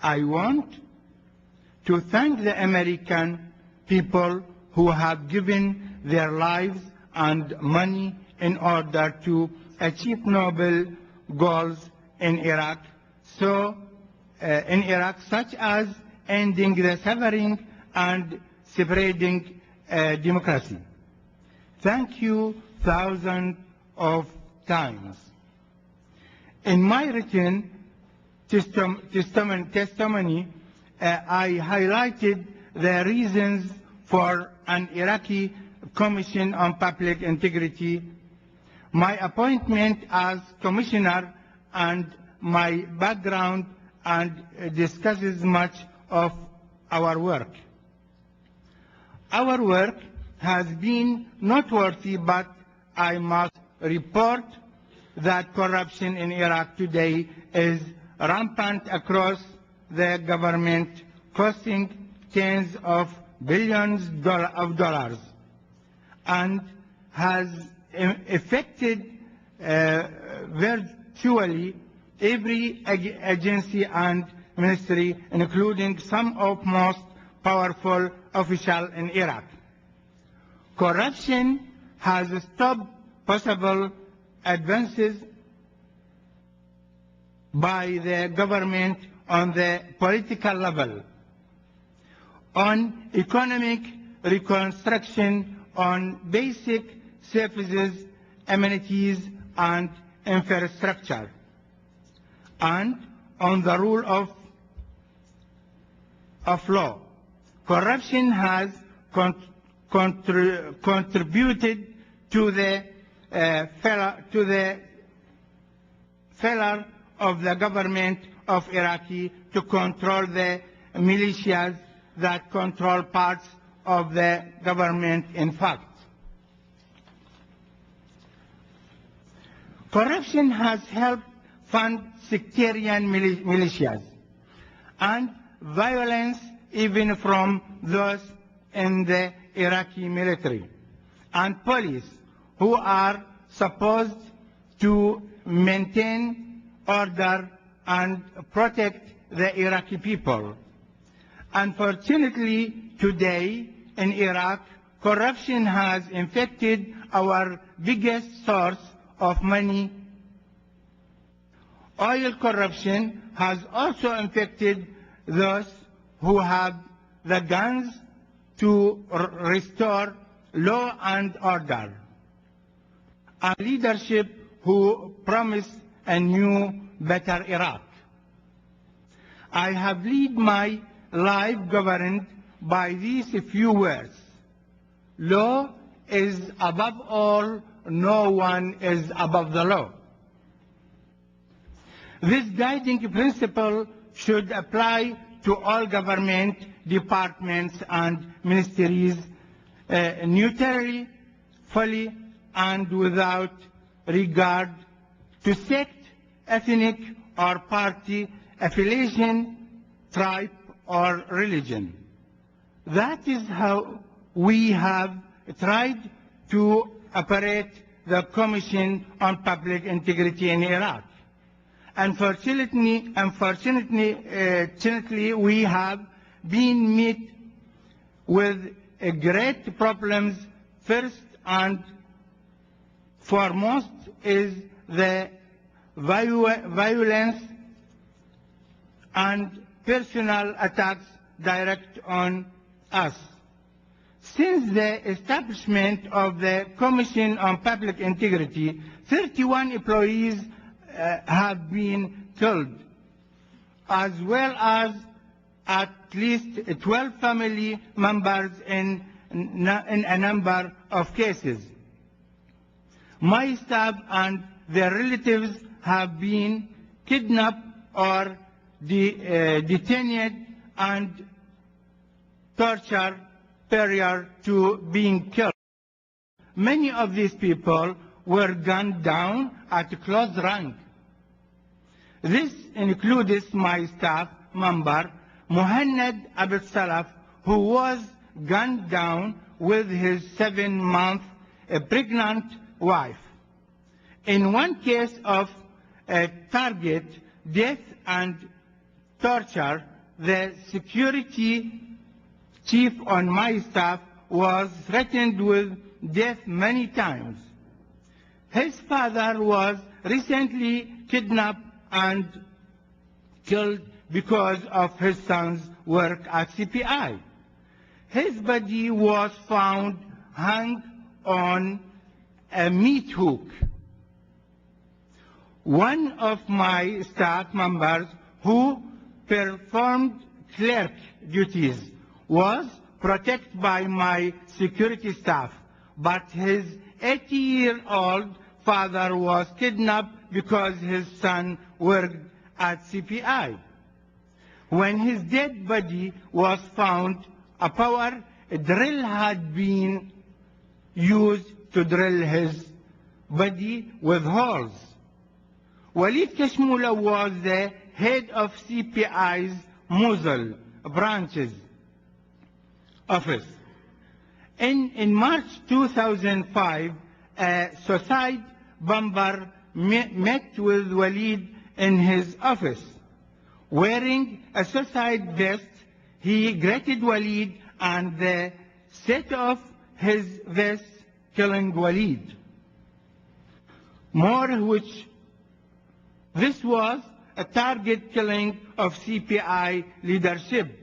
I want to thank the American people who have given their lives and money in order to achieve noble goals in Iraq, such as ending the suffering and spreading democracy. Thank you thousands of times. In my written testimony, I highlighted the reasons for an Iraqi Commission on Public Integrity, my appointment as Commissioner, and my background, and discusses much of our work. Our work has been noteworthy, but I must report that corruption in Iraq today is rampant across the government, costing tens of billions of dollars, and has affected virtually every agency and ministry, including some of most powerful officials in Iraq. Corruption has stopped possible advances by the government on the political level, on economic reconstruction, on basic services, amenities, and infrastructure, and on the rule of law. Corruption has contributed to the failure of the government of Iraq to control the militias that control parts of the government. In fact, corruption has helped fund sectarian militias and violence, even from those in the Iraqi military and police, who are supposed to maintain order and protect the Iraqi people. Unfortunately, today in Iraq, corruption has infected our biggest source of money. Oil corruption has also infected those who have the guns to restore law and order, and leadership who promise a new, better Iraq. I have led my life governed by these few words: law is above all, no one is above the law. This guiding principle should apply to all government departments and ministries neutrally, fully, and without regard to sect, ethnic, or party affiliation, tribe, or religion. That is how we have tried to operate the Commission on Public Integrity in Iraq. Unfortunately, we have been met with great problems. First and foremost is the violence and personal attacks direct on us. Since the establishment of the Commission on Public Integrity, 31 employees have been killed, as well as at least 12 family members in a number of cases. My staff and their relatives have been kidnapped or detained and tortured prior to being killed. Many of these people were gunned down at close rank. This includes my staff member, Muhannad Abd Salaf, who was gunned down with his 7-month pregnant wife. In one case of target death and torture, the security chief on my staff was threatened with death many times. His father was recently kidnapped and killed because of his son's work at CPI. His body was found hung on a meat hook. One of my staff members who performed clerk duties was protected by my security staff, but his 80-year-old father was kidnapped because his son worked at CPI. When his dead body was found, a power drill had been used to drill his body with holes. Walid Kashmula was the head of CPI's Mosul branches office. In March 2005, a suicide bomber met with Walid in his office. Wearing a suicide vest, he greeted Walid and set off his vest, killing Walid. This was a target killing of CPI leadership.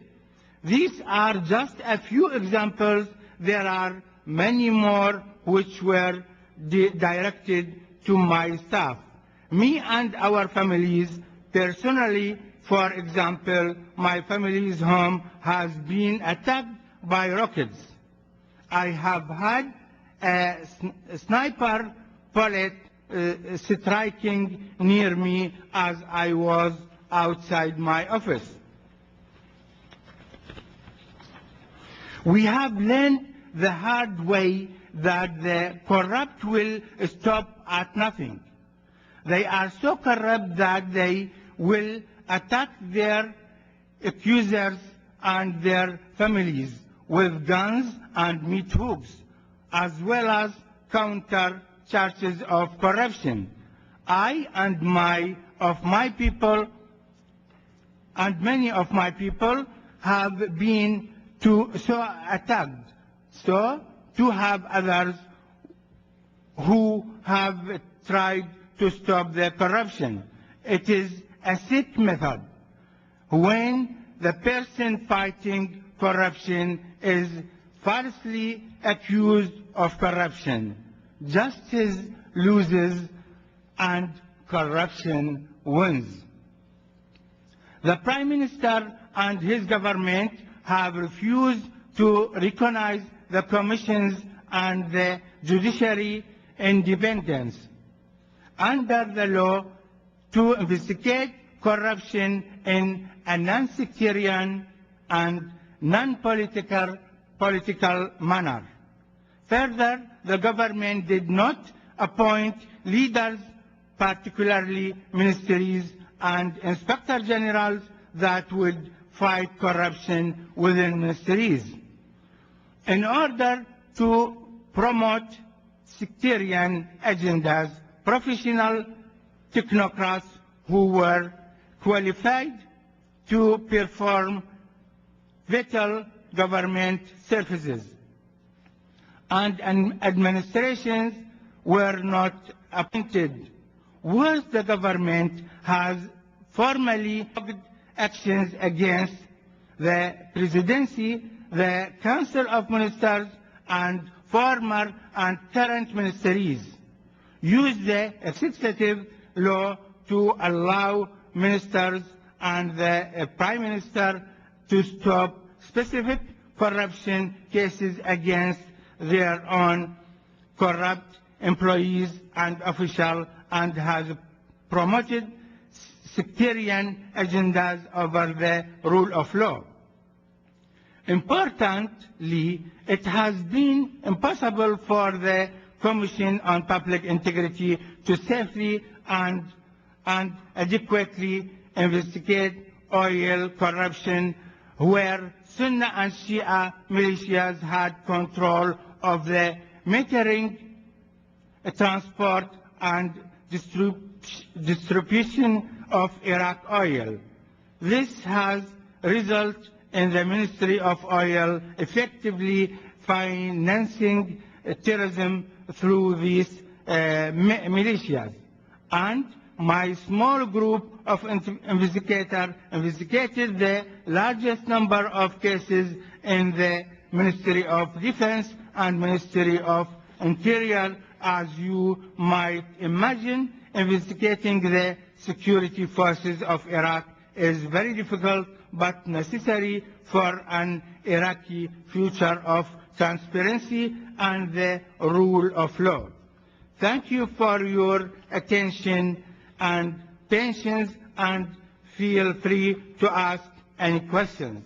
These are just a few examples. There are many more which were directed to my staff. Me and our families, personally, for example, my family's home has been attacked by rockets. I have had a sniper bullet striking near me as I was outside my office. We have learned the hard way that the corrupt will stop at nothing. They are so corrupt that they will attack their accusers and their families with guns and meat hooks, as well as counter charges of corruption. I and many of my people have been so attacked, so to have others who have tried to stop the corruption. It is a sick method. When the person fighting corruption is falsely accused of corruption, justice loses and corruption wins. The Prime Minister and his government have refused to recognize the commissions and the judiciary independence. Under the law, to investigate corruption in a non-sectarian and non-political manner. Further, the government did not appoint leaders, particularly ministries and inspector generals, that would fight corruption within ministries. In order to promote sectarian agendas, professional technocrats who were qualified to perform vital government services and administrations were not appointed. Once the government has formally taken actions against the presidency, the Council of Ministers and former and current ministries use the executive law to allow ministers and the Prime Minister to stop specific corruption cases against their own corrupt employees and officials, and has promoted sectarian agendas over the rule of law. Importantly, it has been impossible for the Commission on Public Integrity to safely and adequately investigate oil corruption where Sunni and Shia militias had control of the metering, transport and distribution of Iraq oil. This has result in the Ministry of Oil effectively financing terrorism through these militias. And my small group of investigators investigated the largest number of cases in the Ministry of Defense and Ministry of Interior. As you might imagine, investigating the security forces of Iraq is very difficult but necessary for an Iraqi future of transparency and the rule of law. Thank you for your attention and patience, and feel free to ask any questions.